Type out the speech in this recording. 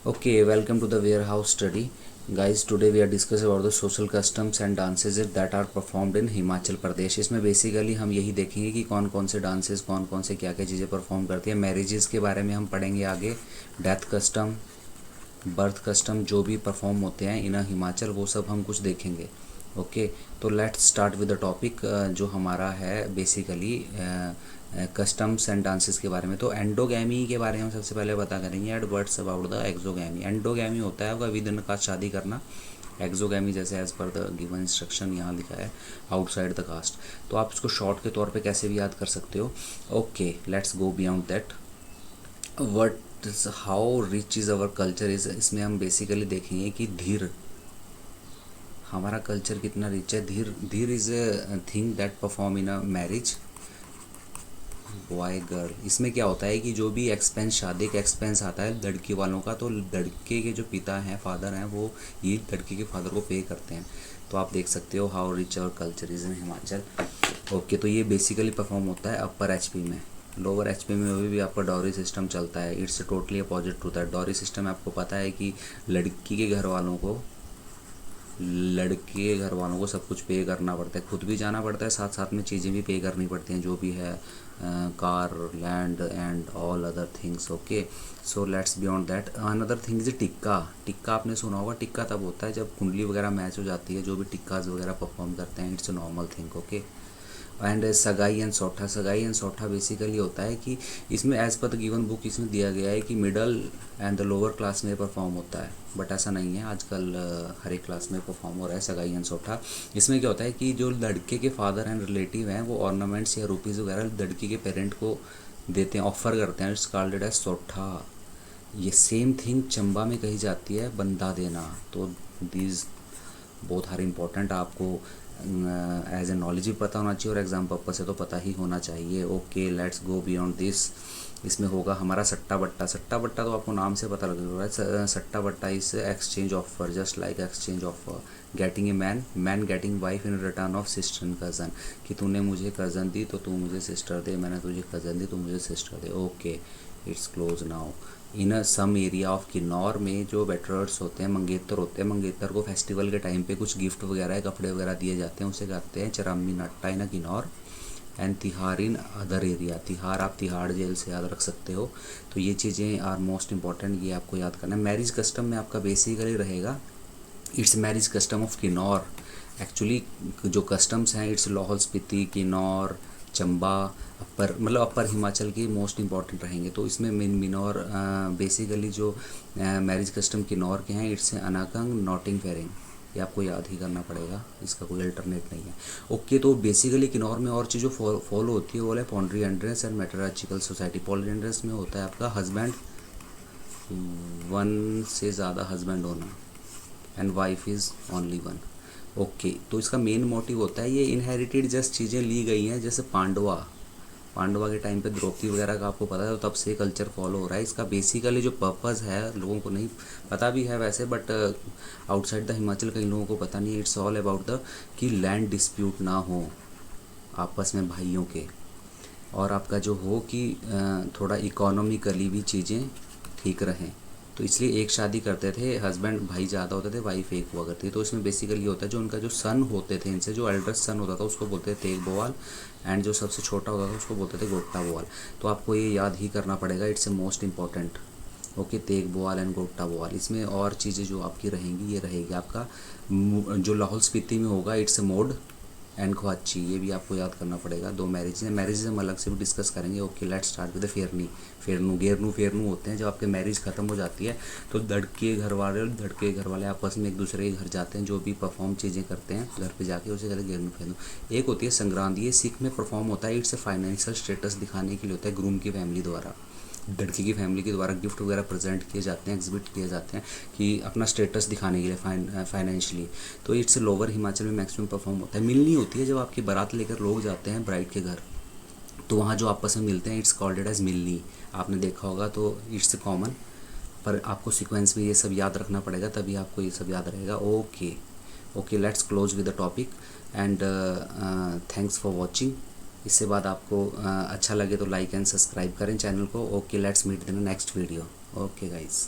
Okay, welcome to the warehouse study. Guys, today we are discussing about the social customs and dances that are performed in Himachal Pradesh. इसमें basically हम यही देखेंगे कि कौन कौन से डांसेस, कौन कौन से क्या क्या चीज़ें परफॉर्म करती हैं। मैरिजेस के बारे में हम पढ़ेंगे आगे, डेथ कस्टम, बर्थ कस्टम जो भी परफॉर्म होते हैं इन हिमाचल, वो सब हम कुछ देखेंगे। ओके, तो let's start with the topic जो हमारा है बेसिकली कस्टम्स एंड डांसेस के बारे में। तो एंडोगैमी के बारे में हम सबसे पहले पता करेंगे and words about the exogamy. Endogamy होता है आपका विदिन कास्ट शादी करना। एक्सोगैमी जैसे as per the given instruction यहाँ लिखा है आउटसाइड द कास्ट। तो आप इसको शॉर्ट के तौर पे कैसे भी याद कर सकते हो। Okay, let's go beyond that. What how rich is our culture is, इसमें हम बेसिकली देखेंगे कि धीर, हमारा कल्चर कितना रिच है। धीर धीर is a thing that perform in a marriage boy girl. इसमें क्या होता है कि जो भी एक्सपेंस, शादी का एक्सपेंस आता है लड़की वालों का, तो लड़के के जो पिता हैं, फादर हैं, वो ये लड़की के फादर को पे करते हैं। तो आप देख सकते हो how rich our culture is in Himachal. Okay, तो ये बेसिकली परफॉर्म होता है अपर एचपी में। लोअर एचपी में अभी भी आपका डॉरी सिस्टम चलता है। It's totally opposite to that. Dowry system आपको पता है कि लड़की के घर वालों को, लड़के के घर वालों को सब कुछ पे करना पड़ता है, खुद भी जाना पड़ता है, साथ साथ में चीज़ें भी पे करनी पड़ती हैं जो भी है, car, land and all other things. Okay, so let's beyond that another thing is tikka. Tikka आपने सुना होगा। टिक्का तब होता है जब कुंडली वगैरह मैच हो जाती है, जो भी टिक्काज वगैरह परफॉर्म करते हैं। It's a normal thing. Okay, and सगाई एंड सौठा। सगाई एंड सौठा बेसिकली होता है कि इसमें as per the given book इसमें दिया गया है कि middle and the lower class में परफॉर्म होता है, बट ऐसा नहीं है। आजकल हर एक क्लास में परफॉर्म हो रहा है सगाई एंड सौठा। इसमें क्या होता है कि जो लड़के के फादर एंड रिलेटिव हैं वो ऑर्नामेंट्स या रुपीज़ वगैरह लड़की के पेरेंट को देते हैं, ऑफर करते हैं। It's called as सौठा। ये सेम थिंग चंबा में कही जाती है बंदा देना। तो दीज बोथ आर इम्पॉर्टेंट। आपको एज ए नॉलेज भी पता होना चाहिए और एग्जाम पर्पज से तो पता ही होना चाहिए। Okay, let's go beyond this. इसमें होगा हमारा सट्टा बट्टा। सट्टा बट्टा तो आपको नाम से पता लग रहा है। सट्टा बट्टा is exchange offer, just like exchange offer. Getting a man, man getting wife in return of sister and cousin. कि तूने मुझे कज़न दी तो तू मुझे सिस्टर दे, मैंने तुझे कज़न दी तो मुझे सिस्टर दे। Okay, it's close now. In some area of Kinnaur में जो वेटरर्स होते हैं, मंगेतर होते हैं, मंगेतर को फेस्टिवल के टाइम पे कुछ गिफ्ट वगैरह, कपड़े वगैरह दिए जाते हैं, उसे कहते हैं चरामी नट्टा in Kinnaur. And Tihar in other area. Tihar आप तिहाड़ जेल से याद रख सकते हो। तो ये चीज़ें आर मोस्ट इंपॉर्टेंट, ये आपको याद करना है। मैरिज कस्टम में आपका बेसिकली रहेगा it's marriage custom of Kinnaur. Actually जो कस्टम्स हैं इट्स लाहौल स्पीति, किन्नौर, चंबा, अपर, मतलब अपर हिमाचल की मोस्ट इंपॉर्टेंट रहेंगे। तो इसमें मिनौर बेसिकली जो मैरिज कस्टम किन्नौर के हैं इट्स अनाकंग नॉटिंग फेरिंग। ये आपको याद ही करना पड़ेगा, इसका कोई अल्टरनेट नहीं है। ओके, तो बेसिकली किन्नौर में और चीज़ जो फॉलो होती है वो है पॉन्ड्रियंड्रेस एंड मैट्रियार्चिकल सोसाइटी। पॉन्ड्रियंड्रेस में होता है आपका हस्बैंड, वन से ज़्यादा हस्बैंड होना, and wife is only one. Okay, तो इसका मेन मोटिव होता है ये इनहेरिटेड जस्ट चीज़ें ली गई हैं, जैसे पांडवा के टाइम पे द्रौपदी वगैरह का आपको पता है, तो तब से कल्चर फॉलो हो रहा है। इसका बेसिकली जो पर्पज़ है लोगों को नहीं पता भी है वैसे, बट आउटसाइड द हिमाचल कई लोगों को पता नहीं। इट्स ऑल अबाउट द कि लैंड डिस्प्यूट ना हो आपस में भाइयों के, और आपका जो हो कि थोड़ा इकोनॉमिकली भी चीज़ें ठीक रहें। तो इसलिए एक शादी करते थे, हस्बैंड भाई ज़्यादा होते थे, वाइफ एक हुआ करती थी। तो इसमें बेसिकली होता है जो उनका जो सन होते थे, इनसे जो एल्डेस्ट सन होता था उसको बोलते थे तेग बोवाल, एंड जो सबसे छोटा होता था उसको बोलते थे गोट्टा बोवाल। तो आपको ये याद ही करना पड़ेगा, it's a most important. Okay, तेग बोवाल एंड गोट्टा बोवाल। इसमें और चीज़ें जो आपकी रहेंगी, ये रहेगी आपका जो लाहौल स्पीति में होगा इट्स ए मोड एंड ख्वाची। ये भी आपको याद करना पड़ेगा। दो मैरिज हैं, मैरिज हम अलग से भी डिस्कस करेंगे। ओके, लेट्स स्टार्ट विद फेरनी। फेरनू, गेरनू, फेरनू होते हैं जब आपके मैरिज ख़त्म हो जाती है, तो लड़के घर वाले और लड़के घर वाले आपस में एक दूसरे के घर जाते हैं, जो भी परफॉर्म चीज़ें करते हैं घर पे जाके, उसे कहते हैं गेरनू फेरनू। एक होती है संक्रांति, ये सिख में परफॉर्म होता है। इट्स ए फाइनेंशियल स्टेटस दिखाने के लिए होता है, ग्रूम की फैमिली द्वारा, लड़की की फैमिली के द्वारा गिफ्ट वगैरह प्रेजेंट किए जाते हैं, एग्जिबिट किए जाते हैं कि अपना स्टेटस दिखाने के लिए फाइनेंशियली। तो इट्स लोअर हिमाचल में मैक्सिमम परफॉर्म होता है। मिलनी होती है जब आपकी बारात लेकर लोग जाते हैं ब्राइड के घर, तो वहाँ जो आपस में मिलते हैं इट्स कॉल्ड एज मिलनी। आपने देखा होगा, तो इट्स कॉमन, पर आपको सीक्वेंस में ये सब याद रखना पड़ेगा, तभी आपको ये सब याद रहेगा। Okay okay, let's close with the topic and thanks for watching. इससे बाद आपको अच्छा लगे तो लाइक एंड सब्सक्राइब करें चैनल को। Okay, let's meet in the next video. Okay guys.